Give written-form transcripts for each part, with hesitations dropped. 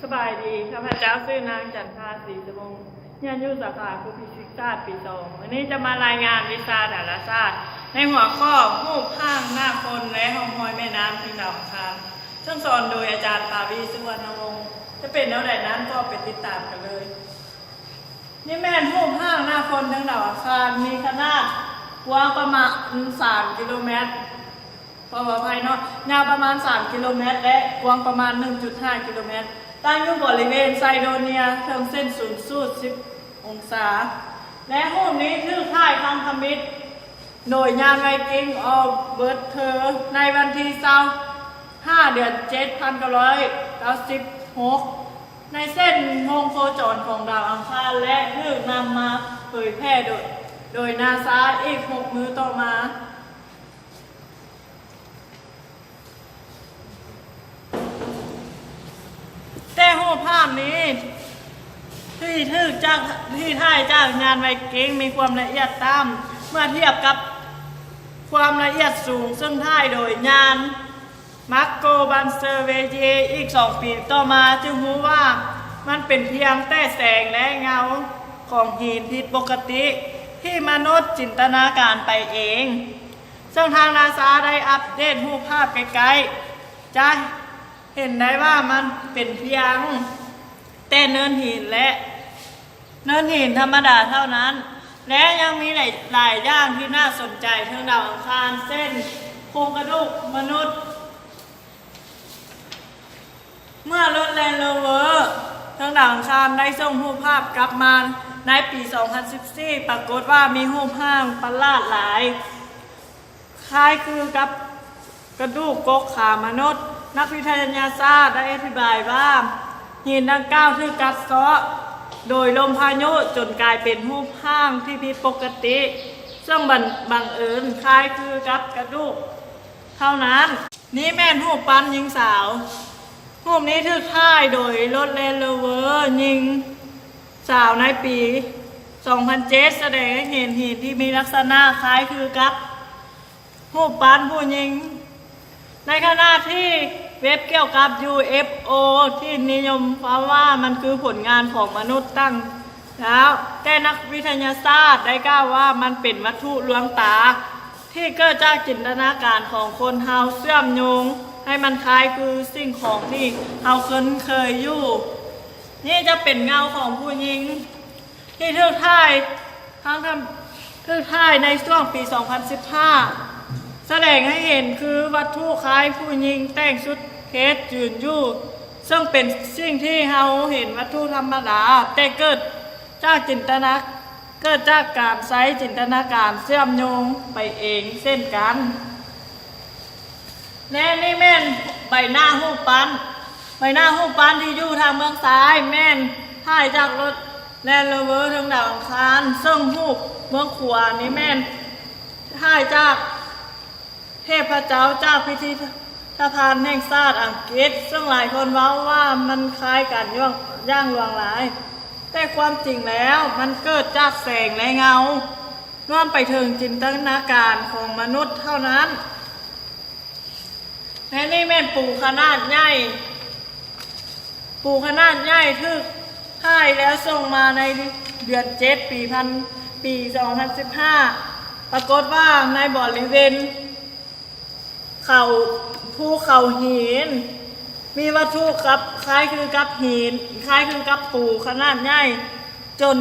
สบายดีข้าพเจ้าชื่อนางจันทราศรีสมงเรียนอยู่สาขาครูพิสิกส์ศาสตร์ปีสองวันนี้จะมารายงานวิชาดาราศาสตร์ในหัวข้อรูปข้างหน้าคนและห้องหอยแม่น้ำที่ดาวอังคารซึ่งสอนโดยอาจารย์ปาวีสุวรรณวงศ์จะเป็นเท่าไหร่นั้นก็ไปติดตามกันเลยนี่แม่นรูปข้างหน้าคนทั้งดาวอังคารมีขนาดกว้างประมาณ3 กิโลเมตรขออภัยเนาะยาวประมาณ3 กิโลเมตรและกว้างประมาณ 1.5 กิโลเมตรตั้งอยู่บริเวณไซโดเนียเทิงเส้นศูนย์สูตร10 องศาและรูปนี้ถือถ่ายทางคมิตโดยงานไวกิ้งออฟเบิร์ตเธอในวันที่25 เดือน 7,996ในเส้นวงโคจรของดาวอังคารและถูกนำมาเผยแพร่โดยนาซาอีก6 มื้อต่อมาแต่รูปภาพนี้ที่ถ่ายจากงานไวกิ้งมีความละเอียดต่ำเมื่อเทียบกับความละเอียดสูงซึ่งถ่ายโดยงานมาร์โกบันเซอร์เวเยอีก2 ปีต่อมาจึงรู้ว่ามันเป็นเพียงแต่แสงและเงาของหินผิดปกติที่มนุษย์จินตนาการไปเองซึ่งทางนาซาได้อัปเดตรูปภาพไกลๆจะเห็นได้ว่ามันเป็นเพียงแต่เนินหินและเนินหินธรรมดาเท่านั้นและยังมีหลายอย่างที่น่าสนใจทั้งดาวอังคารเส้นโครงกระดูกมนุษย์เมื่อรถแลนด์โรเวอร์ทั้งดาวอังคารได้ส่งรูปภาพกลับมาในปี 2014 ปรากฏว่ามีรูปภาพประหลาดหลายคล้ายคือกับกระดูกกกขามนุษย์นักวิทยาศาสตร์ได้อธิบายว่าหินดังกล่าวถูกกัดเซาะโดยลมพายุจนกลายเป็นรูปร่างที่ผิดปกติซึ่งบังเอิญคล้ายคือกับกระดูกเท่านั้นนี่แม่นรูปปั้นหญิงสาวรูปนี้ถูกถ่ายโดยรถแลนด์โรเวอร์หญิงสาวในปี 2007 แสดงให้เห็นหินที่มีลักษณะคล้ายคือกับรูปปั้นผู้หญิงในขณะที่เว็บเกี่ยวกับ UFO ที่นิยมว่ามันคือผลงานของมนุษย์ตั้งแล้วแต่นักวิทยาศาสตร์ได้กล่าวว่ามันเป็นวัตถุลวงตาที่เกิดจากจินตนาการของคนเฮาเชื่อมโยงให้มันคล้ายคือสิ่งของที่เฮาเคยอยู่นี่จะเป็นเงาของผู้หญิงที่ถูกถ่ายในช่วงปี 2015 แสดงให้เห็นคือวัตถุคล้ายผู้หญิงแต่งชุดเคสยืนอยู่ซึ่งเป็นสิ่งที่เราเห็นวัตถุธรรมดาแต่เกิดจากการใช้จินตนาการเชื่อมโยงไปเองเช่นกันและนี่แม่นใบหน้ารูปปั้นที่อยู่ทางเมืองซ้ายแม่นถ่ายจากรถแลนด์โรเวอร์ทางดาวอังคารซึ่งรูปเมืองขวานี่แม่นถ่ายจากเทพเจ้าจากพิธีทานแห่งชาติอังกฤษซึ่งหลายคนว่ามันคล้ายกันย่างลวงหลายแต่ความจริงแล้วมันเกิดจากแสงและเงาร่วมไปถึงจินตนาการของมนุษย์เท่านั้นและนี่แม่นปูขนาดใหญ่ทึกถ่ายแล้วส่งมาในเดือน7 ปี 2015 ปรากฏว่าในบริเวณภูเขาหินมีวัตถุกับคล้ายคือกับหินคล้ายคือกับปูขนาดใหญ่จน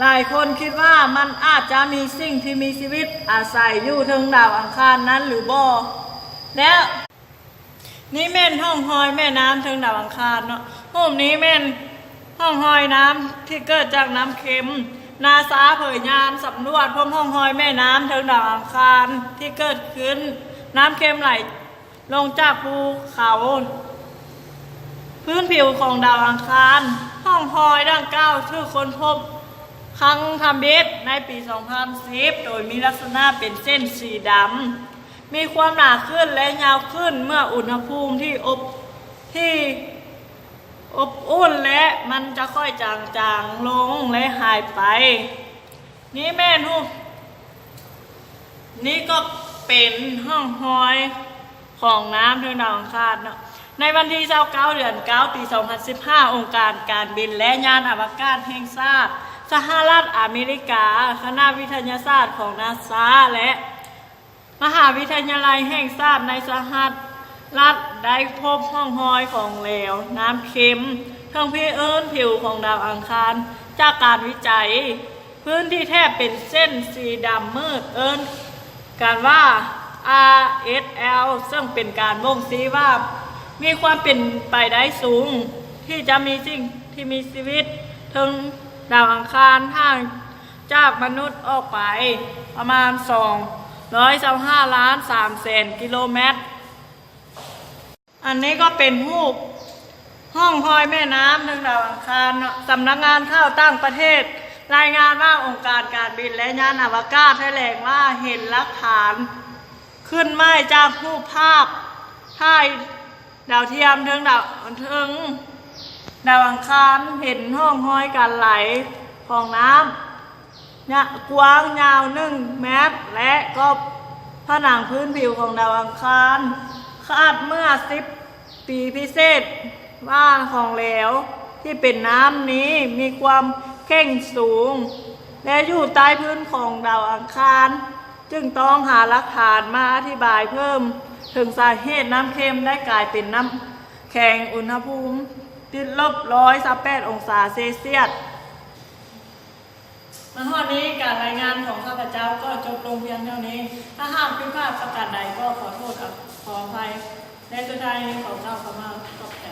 หลายคนคิดว่ามันอาจจะมีสิ่งที่มีชีวิตอาศัยอยู่ถึงดาวอังคารนั้นหรือบ่แล้วนี่แม่นห้องหอยแม่น้ำถึงดาวอังคารเนาะรูปนี้แม่นห้องหอยน้ำที่เกิดจากน้ำเค็มนาซาเผยงานสำรวจพบห้องหอยแม่น้ำถึงดาวอังคารที่เกิดขึ้นน้ำเค็มไหลลงจากภูเขาพื้นผิวของดาวอังคารห้องหอยดังกล่าวถูกค้นพบครั้งทำบิดในปี 2010 โดยมีลักษณะเป็นเส้นสีดำมีความหนาขึ้นและยาวขึ้นเมื่ออุณหภูมิที่อบอุ่นและมันจะค่อยจางๆลงและหายไปนี่แม่นูนี่ก็เป็นห้องหอย ของน้ำถึงดาวอังคารเนาะ ในวันที่29 เดือน 9 ปี 2015 องค์การการบินและยานอวกาศแห่งชาติสหรัฐอเมริกาคณะวิทยาศาสตร์ของนาซาและมหาวิทยาลัยแห่งชาติในสหรัฐได้พบร่องรอยของเหลวน้ำเค็มทางผิวของดาวอังคารจากการวิจัยพื้นที่แทบเป็นเส้นสีดำมืดการว่า RSL ซึ่งเป็นการบ่งชี้ว่ามีความเป็นไปได้สูงที่จะมีสิ่งที่มีชีวิตถึงดาวอังคารห่างจากมนุษย์ออกไปประมาณ225 ล้าน3 แสนกิโลเมตรอันนี้ก็เป็นรูปห้องรอยแม่น้ำถึงดาวอังคารสำนักงานข่าวต่างประเทศรายงานว่าองค์การการบินและยานอวกาศแถลงว่าเห็นหลักฐานขึ้นไหม้จากรูปภาพถ่ายดาวเทียมถึงดาวอังคารเห็นห้องห้อยการไหลของน้ำกว้างยาว1 เมตรและก็ผนังพื้นผิวของดาวอังคารคาดเมื่อ10 ปีพิเศษว่าของเหลวที่เป็นน้ำนี้มีความเข้มสูงและอยู่ใต้พื้นของดาวอังคารจึงต้องหาหลักฐานมาอธิบายเพิ่มถึงสาเหตุน้ำเค็มได้กลายเป็นน้ำแข็งอุณหภูมิติดลบ128 องศาเซลเซียสมาทอดนี้การรายงานของข้าพเจ้าก็จบลงเพียงเท่านี้ถ้าหากผิดพลาดประการใดก็ขอโทษขออภัยในสุดท้ายนี้ขอเจ้าขอมาขอบใจ